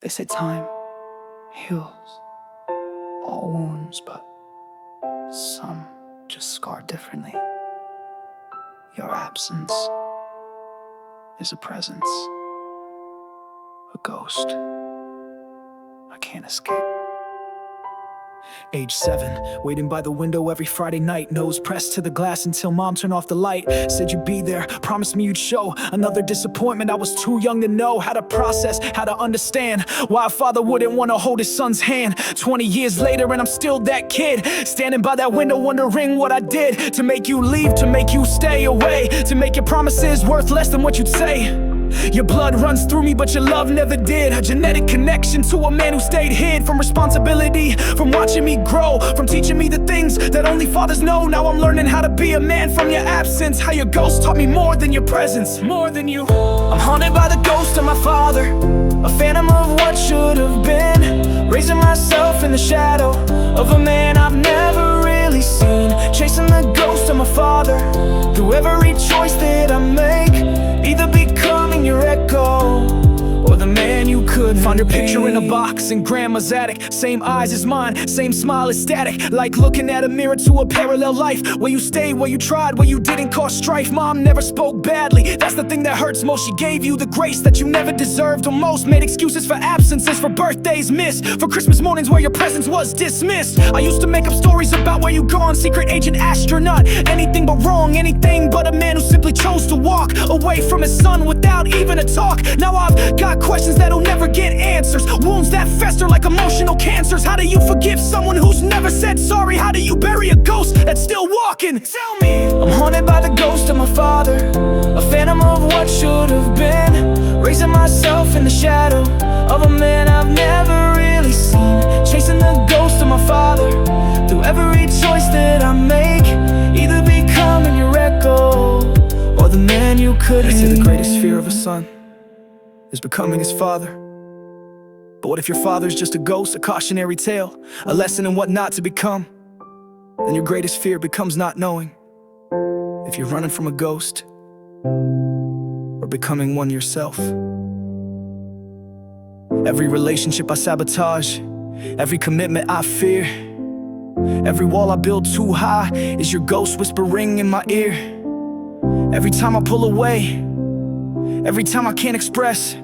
They say time heals all wounds, but some just scar differently. Your absence is a presence, a ghost I can't escape. Age 7, waiting by the window every Friday night, nose pressed to the glass until mom turned off the light. Said you'd be there, promised me you'd show. Another disappointment, I was too young to know how to process, how to understand why a father wouldn't want to hold his son's hand. 20 years later and I'm still that kid, standing by that window wondering what I did to make you leave, to make you stay away, to make your promises worth less than what you'd say. Your blood runs through me, but your love never did. A genetic connection to a man who stayed hid from responsibility, from watching me grow, from teaching me the things that only fathers know. Now I'm learning how to be a man from your absence. How your ghost taught me more than your presence, more than you. I'm haunted by the ghost of my father, a phantom of what should have been, raising myself in the shadow of a man I've never really seen, chasing the ghost of my father through every choice that I make, either becoming your echo or the man you could find your picture in a box in grandma's attic. Same eyes as mine, same smile as static, like looking at a mirror to a parallel life, where you stayed, where you tried, where you didn't cause strife. Mom never spoke badly, that's the thing that hurts most. She gave you the grace that you never deserved almost, made excuses for absences, for birthdays missed, for Christmas mornings where your presence was dismissed. I used to make up stories about where you gone, secret agent, astronaut, anything but wrong, anything but a man who simply chose to walk away from his son without even a talk. Now I've got questions that'll never get answers, wounds that fester like emotional cancers. How do you forgive someone who's never said sorry? How do you bury a ghost that's still walking? Tell me. I'm haunted by the ghost of my father, a phantom of what should have been, raising myself in the shadow of a man I've never really seen, chasing the ghost of my father through every choice that I make, either becoming your echo or the man you could be. They say the greatest fear of a son is becoming his father. But what if your father's just a ghost, a cautionary tale, a lesson in what not to become? Then your greatest fear becomes not knowing if you're running from a ghost or becoming one yourself. Every relationship I sabotage, every commitment I fear, every wall I build too high is your ghost whispering in my ear. Every time I pull away, every time I can't express,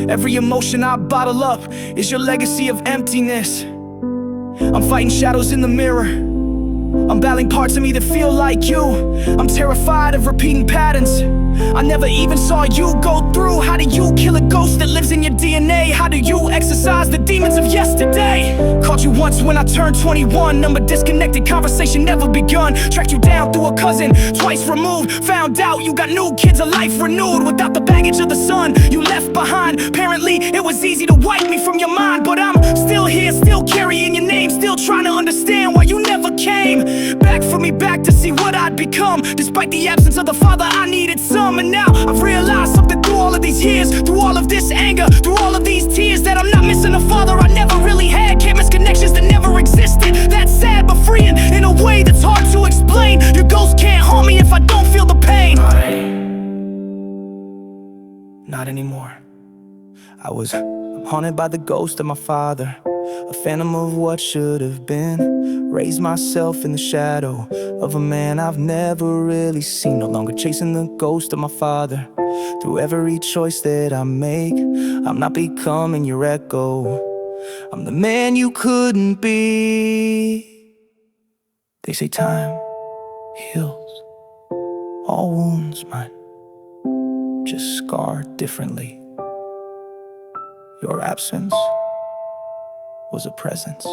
every emotion I bottle up is your legacy of emptiness. I'm fighting shadows in the mirror, I'm battling parts of me that feel like you. I'm terrified of repeating patterns I never even saw you go through. How do you kill a ghost that lives in your DNA? How do you exorcise the demons of yesterday? Called you once when I turned 21, number disconnected, conversation never begun. Tracked you down through a cousin, twice removed. Found out you got new kids, a life renewed, without the baggage of the son you left behind. Apparently it was easy to wipe me from your mind, but I'm still here, still carrying your name, still trying to understand why you never came back for me, back to see what I'd become. Despite the absence of the father, I needed some. And now I've realized something through all of these years, through all of this anger, through all of these tears, that I'm not missing a father I never really had. Can't miss connections that never existed. That's sad but freeing in a way that's hard to explain. Your ghost can't haunt me if I don't feel the pain. Not anymore. I'm haunted by the ghost of my father, a phantom of what should have been, raised myself in the shadow of a man I've never really seen. No longer chasing the ghost of my father through every choice that I make. I'm not becoming your echo, I'm the man you couldn't be. They say time heals all wounds, mine just scar differently. Your absence was a presence,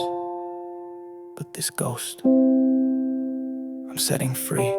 but this ghost I'm setting free.